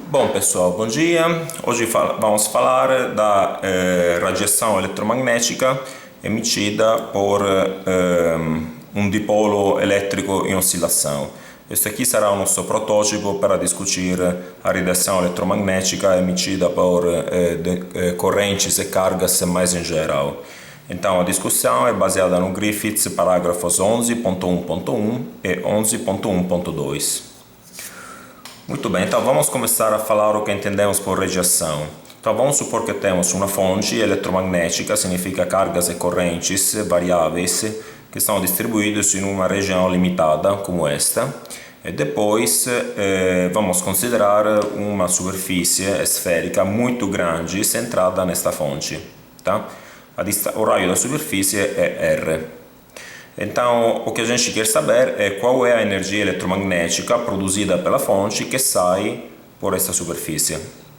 Bom pessoal, bom dia. Hoje vamos falar da radiação eletromagnética emitida por um dipolo elétrico em oscilação. Este aqui será o nosso protótipo para discutir a radiação eletromagnética emitida por correntes e cargas mais em geral. Então a discussão é baseada no Griffiths, parágrafos 11.1.1 e 11.1.2. Muito bem, então vamos começar a falar o que entendemos por radiação. Então vamos supor que temos uma fonte eletromagnética, significa cargas e correntes variáveis que estão distribuídos em uma região limitada, como esta. E depois vamos considerar uma superfície esférica muito grande centrada nesta fonte. Tá? O raio da superfície é R. Então, o que a gente quer saber é qual é a energia eletromagnética produzida pela fonte que sai por esta superfície.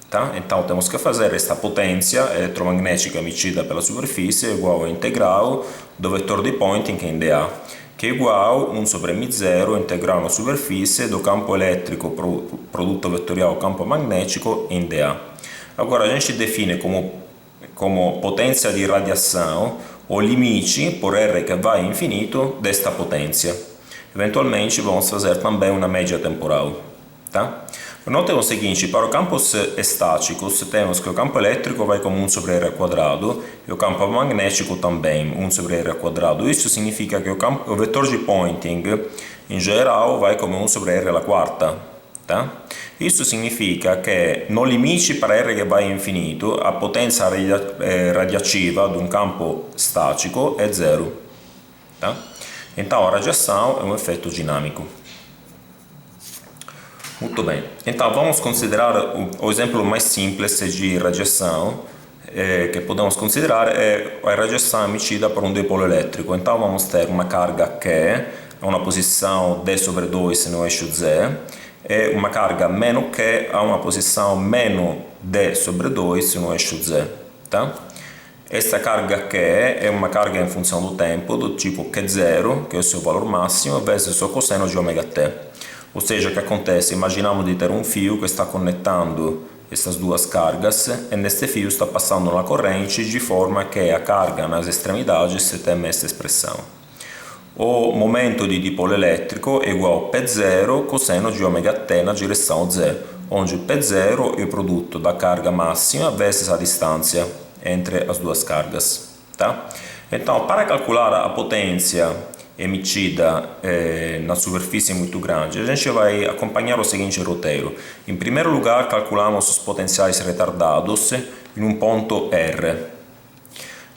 Tá? Então, temos que fazer esta potência eletromagnética emitida pela superfície igual à integral do vetor de Poynting em dA, que é igual a 1 sobre μ0 integral na superfície do campo elétrico produto vetorial campo magnetico em dA. Agora, a gente define como potência de radiação o limite por R que vai infinito desta potência. Eventualmente vamos fazer também uma média temporal. Tá? Notem o seguinte, para os campos estáticos temos que o campo elétrico vai como 1 sobre R quadrado e o campo magnético também 1 sobre R quadrado. Isso significa que o vetor de Poynting em geral vai como 1 sobre R alla quarta. Tá? Isso significa que no limite para R che va infinito a potenza radiativa di un campo statico è zero. Tá? Então a radiação é um efeito dinâmico. Muito bem. Então vamos considerar o exemplo mais simples de radiação que podemos considerar é a radiação emitida por um dipolo elétrico. Então vamos ter uma carga Q a uma posição d sobre 2 no eixo Z e uma carga meno Q a uma posição meno d sobre 2 no eixo Z. Tá? Esta carga Q é uma carga em função do tempo do tipo Q0, que é o seu valor máximo, vezes o cosseno de ômega t. Ou seja, o que acontece? Imaginamos de ter um fio que está conectando essas duas cargas e neste fio está passando uma corrente de forma que a carga nas extremidades tem esta expressão. O momento di dipolo elétrico é igual a P0 cosseno de ômega t na direção Z, onde P0 é o produto da carga máxima vezes a distância entre as duas cargas. Tá? Então, para calcular a potência emitida na superfície muito grande, a gente vai acompanhar o seguinte roteiro. Em primeiro lugar, calculamos os potenciais retardados em um ponto R.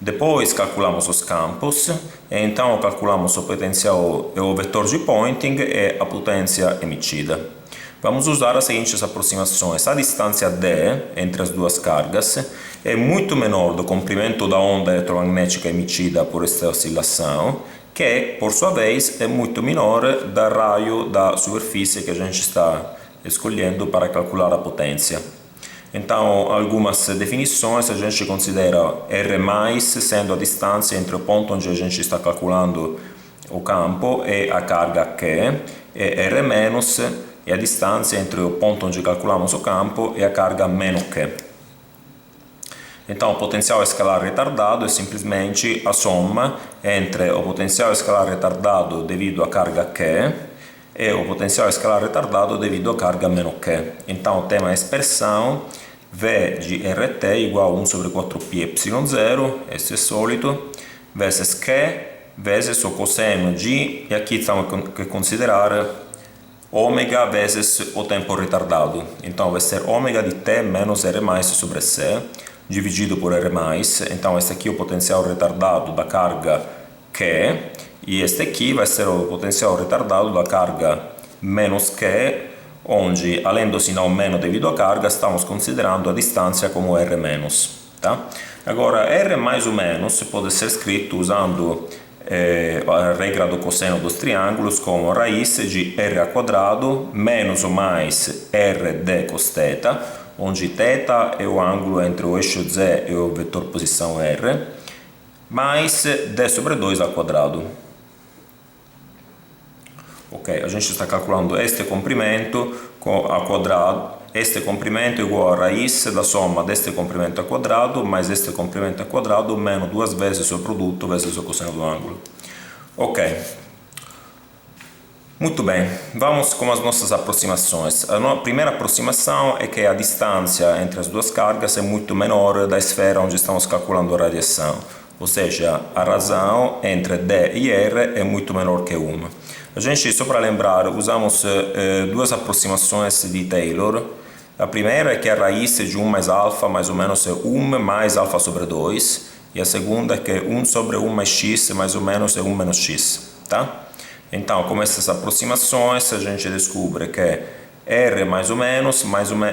Depois calculamos os campos, e então calculamos o potencial, o vetor de Poynting e a potência emitida. Vamos usar as seguintes aproximações. A distância d entre as duas cargas é muito menor do comprimento da onda eletromagnética emitida por esta oscilação, que, por sua vez, é muito menor do raio da superfície que a gente está escolhendo para calcular a potência. Então, algumas definições, a gente considera R+, sendo a distância entre o ponto onde a gente está calculando o campo e a carga Q, e R- é a distância entre o ponto onde calculamos o campo e a carga meno Q. Então, o potencial escalar retardado é simplesmente a soma entre o potencial escalar retardado devido à carga Q e o potencial escalar retardado devido à carga meno Q. Então, temos a expressão V de RT igual a 1 sobre 4πε0, esse é sólido, vezes Q, vezes o cosseno de, e aqui temos que considerar ômega vezes o tempo retardado. Então, vai ser ômega de t menos R+ sobre C, dividido por R+. Então, este aqui é o potencial retardado da carga Q, e este aqui vai ser o potencial retardado da carga menos Q, onde, além do sinal meno devido à carga, estamos considerando a distância como R-. Tá? Agora, R mais ou menos pode ser escrito usando a regra do cosseno dos triângulos como raiz de R ao quadrado menos ou mais RD cos θ, onde θ é o ângulo entre o eixo Z e o vetor posição R, mais D sobre 2 ao quadrado. Ok, a gente está calculando este comprimento ao quadrado. Este comprimento é igual a raiz da soma deste comprimento ao quadrado mais este comprimento ao quadrado menos duas vezes o produto vezes o cosseno do ângulo. Ok. Muito bem, vamos com as nossas aproximações. A primeira aproximação é que a distância entre as duas cargas é muito menor da esfera onde estamos calculando a radiação. Ou seja, a razão entre D e R é muito menor que 1. A gente, só para lembrar, usamos duas aproximações de Taylor. A primeira é que a raiz de 1 mais alfa mais ou menos é 1 mais alfa sobre 2. E a segunda é que 1 sobre 1 mais x mais ou menos é 1 menos x. Tá? Então, com essas aproximações, a gente descobre que R mais ou menos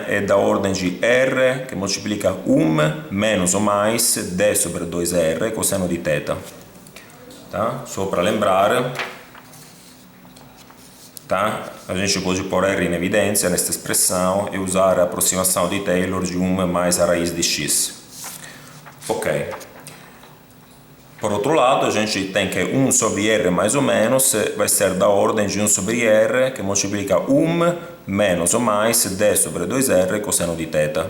é da ordem de R, que multiplica 1 menos ou mais D sobre 2R, cosseno de θ. Tá? Só para lembrar, tá? A gente pode pôr R in evidência nesta expressão e usar a aproximação de Taylor de 1 mais a raiz de x. Ok. Por outro lado, a gente tem que 1 sobre R mais ou menos vai ser da ordem de 1 sobre R, que multiplica 1 menos ou mais D sobre 2R cosseno de θ.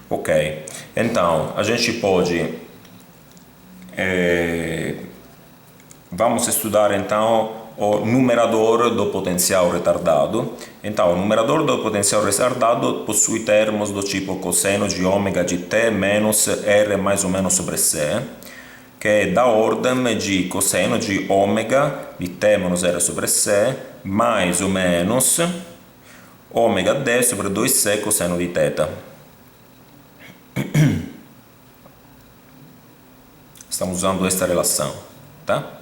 Ok, então a gente pode... vamos estudar então o numerador do potencial retardado. Então, o numerador do potencial retardado possui termos do tipo cosseno de ômega de t menos R mais ou menos sobre C, que é da ordem de cosseno de ômega di t menos R sobre C mais ou menos ômega d sobre 2C cosseno di θ. Estamos usando esta relação, tá?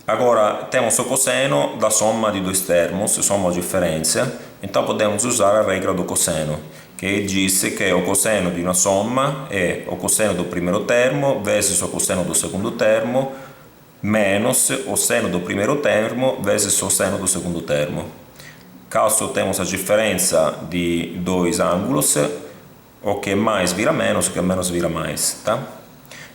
Agora, temos o cosseno da soma de dois termos, soma ou diferença, então podemos usar a regra do cosseno, que diz que o cosseno de uma soma é o cosseno do primeiro termo vezes o cosseno do segundo termo menos o seno do primeiro termo vezes o seno do segundo termo. Caso temos a diferença de dois ângulos, o que mais vira menos, o que menos vira mais, tá?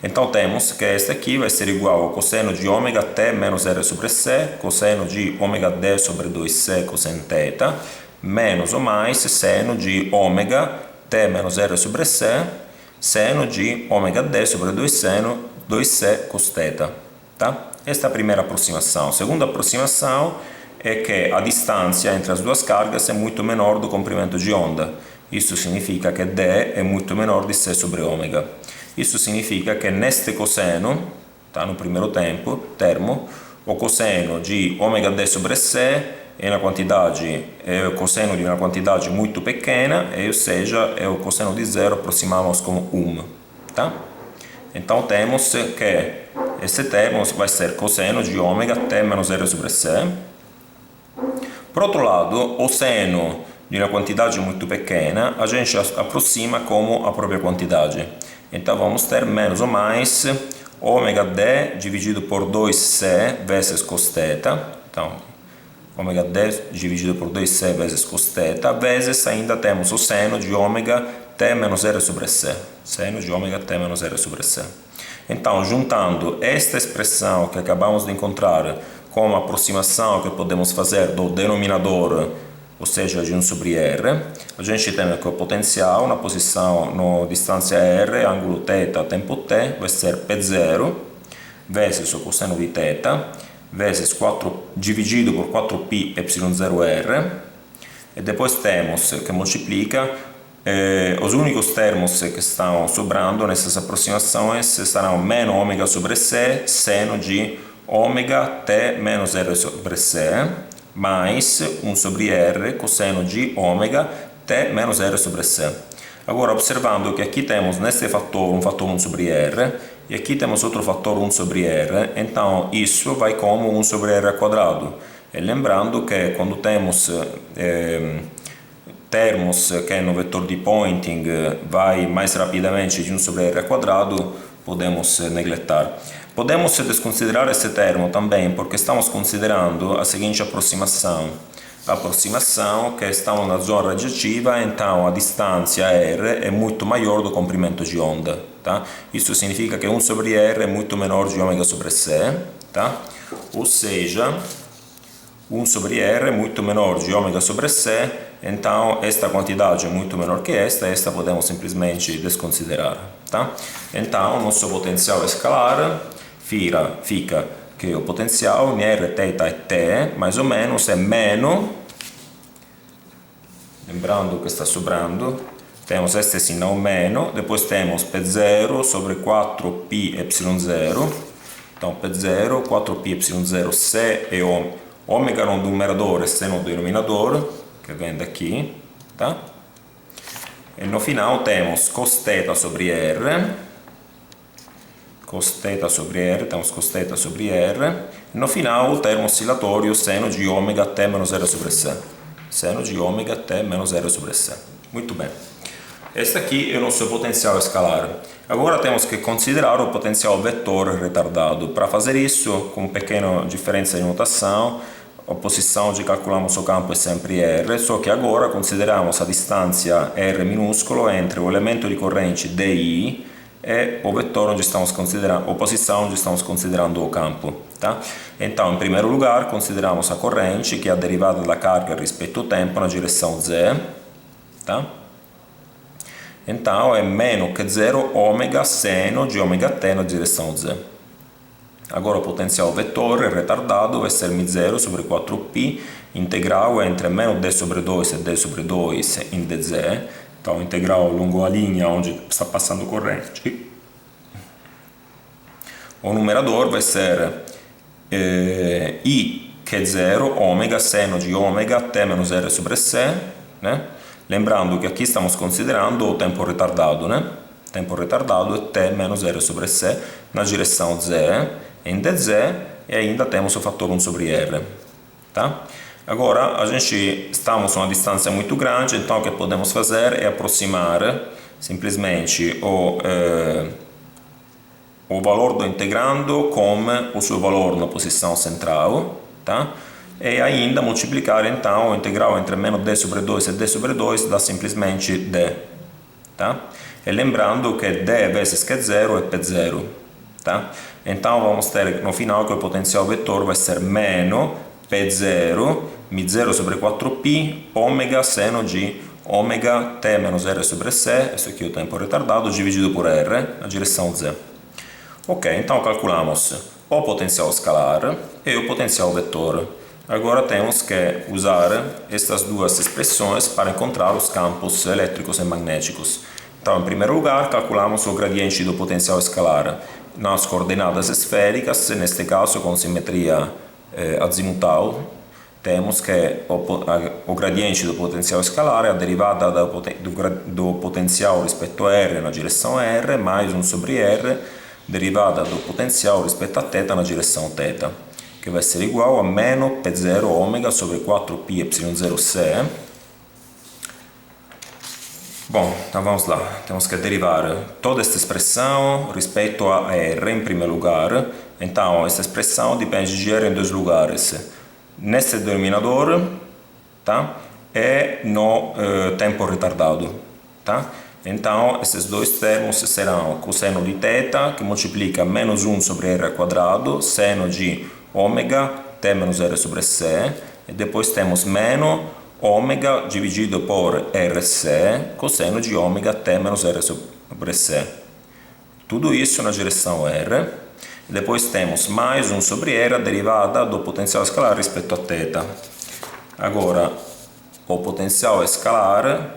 Então temos que este aqui vai ser igual ao cosseno de ômega t menos R sobre C, cosseno de ômega d sobre 2C cosseno θ, menos ou mais seno de ômega t menos R sobre C, seno de ômega d sobre 2C cos θ. Tá? Esta é a primeira aproximação. A segunda aproximação é que a distância entre as duas cargas é muito menor do comprimento de onda. Isso significa que d é muito menor de C sobre ômega. Isso significa que neste cosseno, tá, no primeiro termo, o cosseno de ômega d sobre C é o cosseno de uma quantidade muito pequena, ou seja, é o cosseno de zero, aproximamos como 1. Tá? Então temos que esse termo vai ser cosseno de ômega t menos R sobre C. Por outro lado, o seno de uma quantidade muito pequena, a gente aproxima como a própria quantidade. Então vamos ter menos ou mais ômega d dividido por 2C vezes cos θ. Então, ômega d dividido por 2C vezes cos θ, vezes ainda temos o seno de ômega t menos R sobre C. Seno de ômega t menos R sobre C. Então, juntando esta expressão que acabamos de encontrar com a aproximação que podemos fazer do denominador, ou seja, de 1 sobre R, a gente tem que o potencial na posição, na distância R, ângulo θ, tempo t, vai ser P0 vezes o cosseno de θ, vezes 4 dividido por 4π ε0r, e depois temos que multiplica os únicos termos que estão sobrando nessas aproximações serão menos ômega sobre C, seno de ômega t menos R sobre C, mais 1 sobre R, cosseno de ômega t menos R sobre C. Agora, observando que aqui temos neste fator um fator 1 sobre R, e aqui temos outro fator 1 sobre R, então isso vai como 1 sobre R ao quadrado. E lembrando que quando temos termos que no vetor de Poynting vai mais rapidamente de 1 sobre R ao quadrado, podemos negletar. Podemos desconsiderar esse termo também, porque estamos considerando a seguinte aproximação. A aproximação que estamos na zona radiativa, então a distância R é muito maior do comprimento de onda. Tá? Isso significa que 1 sobre R é muito menor de ômega sobre C. Tá? Ou seja, 1 sobre R é muito menor de ômega sobre C, então esta quantidade é muito menor que esta podemos simplesmente desconsiderar, tá? Então, nosso potencial escalar fica que o potencial em R, θ e T, mais ou menos, é meno, lembrando que está sobrando, temos este sinal meno, depois temos P0 sobre 4π ε0, então P0, 4π ε0, C é ômega no numerador e C no denominador, que vem daqui, tá? E no final temos cos θ sobre R, temos cos θ sobre R, e no final o termo oscilatório seno de ômega T menos 0 sobre C. Seno de ômega T menos 0 sobre C. Muito bem. Este aqui é o nosso potencial escalar. Agora temos que considerar o potencial vetor retardado. Para fazer isso, com uma pequena diferença de notação, a posição onde calculamos o campo é sempre R, só que agora consideramos a distância R minúsculo entre o elemento di corrente DI e o vettore onde estamos considerando, a posição onde estamos considerando o campo. Tá? Então, em primeiro lugar, consideramos a corrente, que é a derivada da carga rispetto ao tempo na direção Z. Tá? Então, é meno que 0 ômega seno de ômega t na direção Z. Agora o potencial vettore retardado vai ser μ0 sobre 4π integral entre meno d sobre 2 e d sobre 2 in dz. Então, integral lungo a linha onde está passando corrente. O numerador vai ser I que é 0 ômega seno de ômega t menos R sobre C, né? Lembrando que aqui estamos considerando o tempo retardado, né? O tempo retardado é t menos R sobre C na direção Z, em dz, e ainda temos o fator 1 sobre R. Tá? Agora, a gente estamos a uma distância muito grande, então o que podemos fazer é aproximar simplesmente o valor do integrando com o seu valor na posição central, tá? E ainda multiplicar então o integral entre menos d sobre 2 e d sobre 2 dá simplesmente d. Tá? E lembrando que d vezes Q0 é P0. Tá? Então vamos ter no final que o potencial vetor vai ser meno P0 μ0 sobre 4π ômega seno de ômega t menos R sobre C, esse aqui é o tempo retardado, dividido por R na direção Z. Ok, então calculamos o potencial escalar e o potencial vetor. Agora temos que usar estas duas expressões para encontrar os campos elétricos e magnéticos. Então, em primeiro lugar, calculamos o gradiente do potencial escalar nas coordenadas esféricas, neste caso com simetria azimutal. Temos que o gradiente do potencial escalar é a derivada do potencial rispetto a R na direção R, mais 1 sobre R, derivada do potencial rispetto a θ na direção θ, que vai ser igual a meno P0 ômega sobre 4π ε0C. Bom, então vamos lá. Temos que derivar toda esta expressão respeito a R em primeiro lugar. Então, esta expressão depende de R em dois lugares. Neste denominador, tá? E no tempo retardado, tá? Então, esses dois termos serão cosseno de θ, que multiplica menos 1 sobre R quadrado, seno de ômega t menos R sobre C, e depois temos meno ômega dividido por RC, cosseno de ômega t menos R sobre C. Tudo isso na direção R. E depois temos mais 1 sobre R, a derivada do potencial escalar rispetto a θ. Agora, o potencial escalar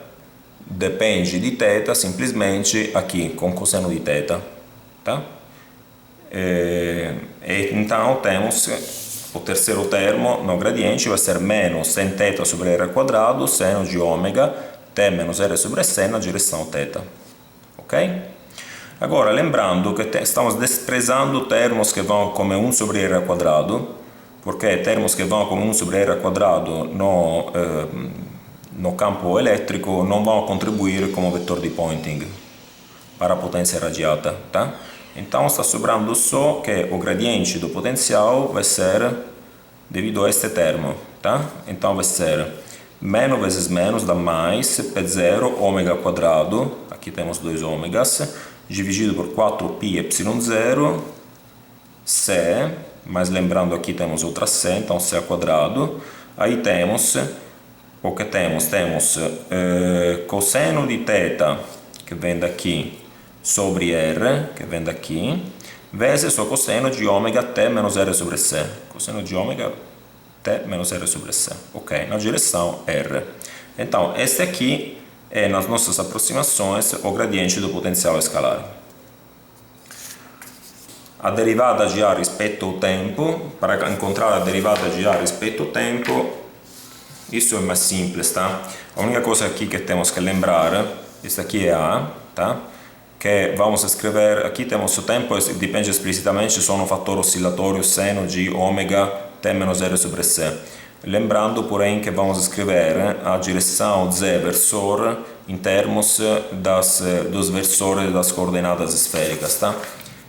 depende de θ simplesmente aqui, com cosseno de θ. Tá? Então temos o terceiro termo no gradiente, vai ser menos sen θ sobre R quadrado, seno de ômega t menos R sobre C na direção θ. Ok? Agora, lembrando que estamos desprezando termos que vão como 1 sobre R quadrado, porque termos que vão como 1 sobre R quadrado no campo elétrico não vão contribuir como vetor de Poynting para a potência irradiata, tá? Então está sobrando só que o gradiente do potencial vai ser devido a este termo, tá? Então vai ser menos vezes menos dá mais P0 ômega quadrado, aqui temos dois ômegas, dividido por 4π ε0 C mas lembrando aqui temos outra C, então C ao quadrado. Aí temos, o que temos? Temos cosseno de θ, que vem daqui, sobre R, que vem daqui, vezes o cosseno de ômega t menos R sobre C. Cosseno de ômega t menos R sobre C. Ok, na direção R. Então, este aqui é, nas nossas aproximações, o gradiente do potencial escalar. A derivada de A respeito ao tempo, para encontrar a derivada de A respeito ao tempo, isso é mais simples, tá? A única coisa aqui que temos que lembrar, isso aqui é A, tá? Que vamos escrever, aqui temos o tempo, depende explicitamente só no fator oscilatório seno de ômega t menos R sobre C. Lembrando, porém, que vamos escrever a direção z versor em termos dos versores das coordenadas esféricas, tá?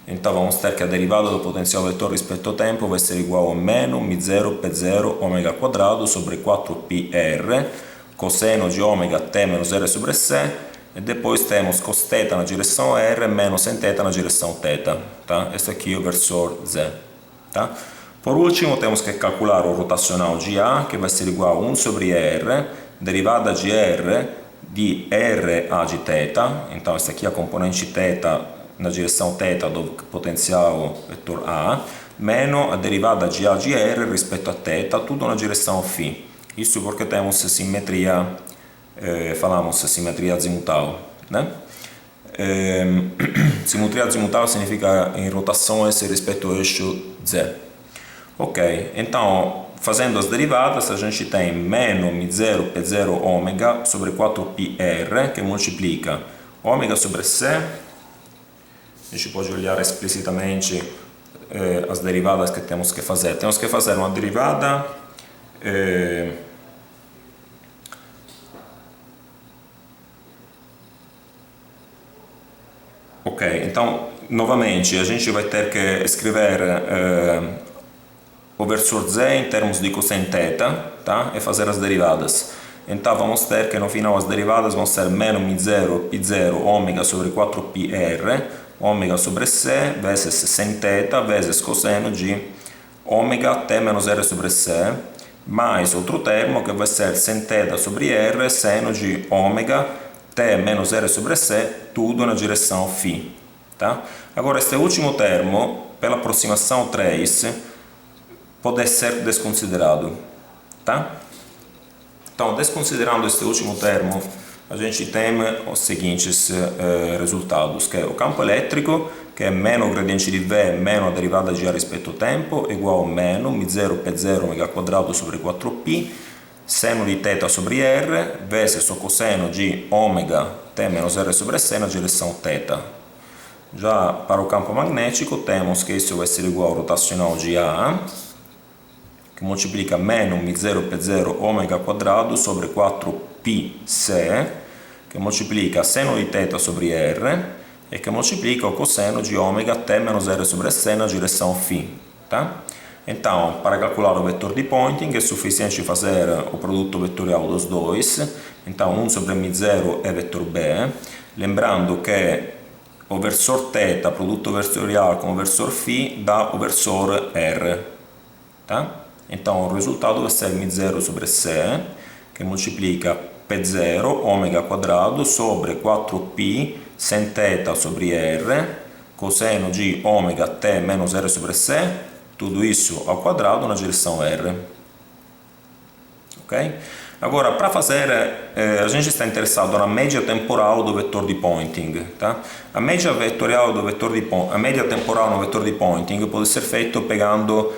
Então vamos ter que a derivada do potencial vetor respeito ao tempo vai ser igual a menos μ0 P0 ômega quadrado sobre 4πr, cosseno de ômega t menos R sobre C, e depois temos cos θ na direção R menos sin θ na direção θ, tá? Este aqui é o versor z, tá? Por último, temos que calcular o rotacional de A, que vai ser igual a 1 sobre R, derivada de R de RA de θ, então esta aqui é a componente θ na direção θ do potencial vetor A, menos a derivada de A de R rispetto a θ, tudo na direção φ. Isso porque temos simetria, falamos simetria azimutal, né? Simetria azimutal significa em rotações respeito ao eixo Z. Ok, então fazendo as derivadas a gente tem menos μ0 P0 ômega sobre 4πr que multiplica ômega sobre C. A gente pode olhar explicitamente as derivadas que temos que fazer. Temos que fazer uma derivada ok, então novamente a gente vai ter que escrever o versor z em termos de cosseno θ, tá? E fazer as derivadas. Então vamos ter que no final as derivadas vão ser menos μ0 π0 ômega sobre 4πr, ômega sobre C vezes sin θ vezes cosseno de ômega t menos R sobre C, mais outro termo que vai ser sin θ sobre R, seno de ômega t menos R sobre C, tudo na direção φ, tá? Agora este último termo, pela aproximação 3, pode ser desconsiderado, tá? Então, desconsiderando este último termo, a gente tem os seguintes resultados, que é o campo elétrico, que é menos o gradiente de V menos a derivada de A respeito ao tempo, igual a menos μ0 P0 ômega quadrado sobre 4π, seno de θ sobre R, vezes o cosseno de ômega t menos R sobre C na direção θ. Já para o campo magnético, temos que isso vai ser igual ao rotacional de A, que multiplica menos μ0 P0 ômega quadrado sobre 4πc, que multiplica seno di θ sobre R e que multiplica o cosseno de ômega t menos R sobre C na direção φ, tá? Então, para calcular o vetor de Poynting é suficiente fazer o produto vetorial dos dois. Então, 1 sobre μ0 é vetor B, lembrando que o versor θ, produto vetorial com o versor φ, dá o versor R, tá? Então, o resultado vai ser μ0 sobre C, que multiplica P0 ômega quadrado sobre 4π sin θ sobre R, cosseno de ômega t menos R sobre C, tudo isso ao quadrado na direção R. Ok? Agora, para fazer, a gente está interessado na média temporal do vetor de Poynting, tá? A média temporal no vetor de Poynting pode ser feito pegando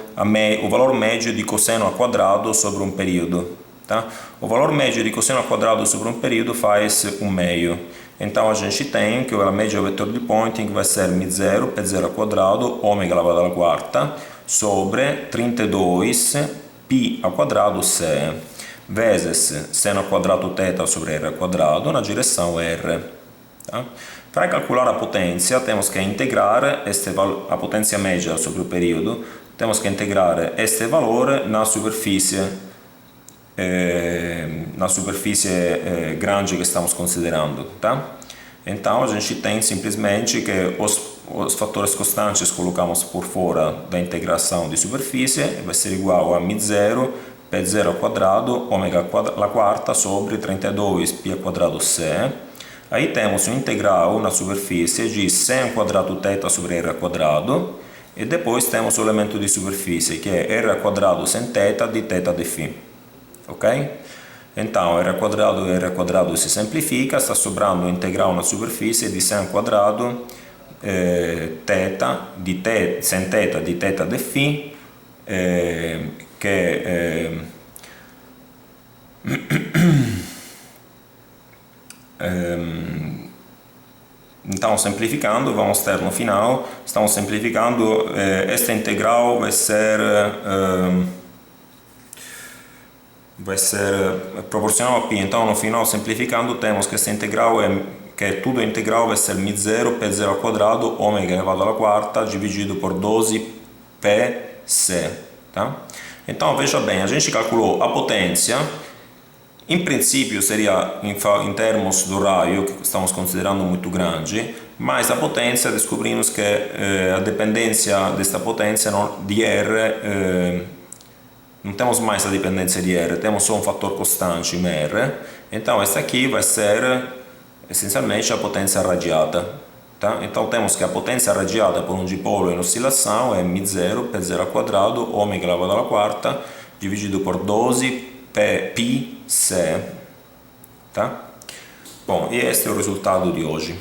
o valor médio de cosseno ao quadrado sobre um período, tá? O valor médio de cosseno ao quadrado sobre um período faz 1/2. Então a gente tem que a média do vetor de Poynting vai ser μ0 P0 ao quadrado ômega elevado alla quarta sobre 32π ao quadrado C vezes seno ao quadrado θ sobre R ao quadrado na direção R. Tá? Para calcular a potência, temos que integrar a potência média sobre o período, temos que integrar este valor na superfície grande que estamos considerando. Tá? Então, a gente tem simplesmente que os fatores constantes colocamos por fora da integração de superfície, vai ser igual a μ0 P0 ao quadrado, ômega alla quarta sobre 32 π ao quadrado C. Aí temos um integral na superfície de sen ao quadrado θ sobre r ao quadrado, e depois temos o elemento de superfície, que é r ao quadrado sem θ di θ di φ. Ok? Então, r ao quadrado e r ao quadrado se simplifica, está sobrando o integral na superfície de sen ao quadrado sen θ di θ di φ, que então, simplificando, vamos ter no final, estamos simplificando, esta integral vai ser proporcional a π. Então, no final, simplificando, temos que esta integral que tudo integral vai ser μ0 P0 ao quadrado, ômega elevado alla quarta, dividido por 12πc. Tá? Então, veja bem, a gente calculou a potência. Em princípio seria em termos do raio, que estamos considerando muito grande, mas a potência descobrimos que a dependência desta potência de R, não temos mais a dependência de R, temos só um fator constante em R. Então esta aqui vai ser essencialmente a potência radiada. Tá? Então temos que a potência radiada por um dipolo em oscilação é μ0 P0 ao quadrado, ômega elevado alla quarta, dividido por 12 πc. Tá? Bom, e este é o resultado de hoje.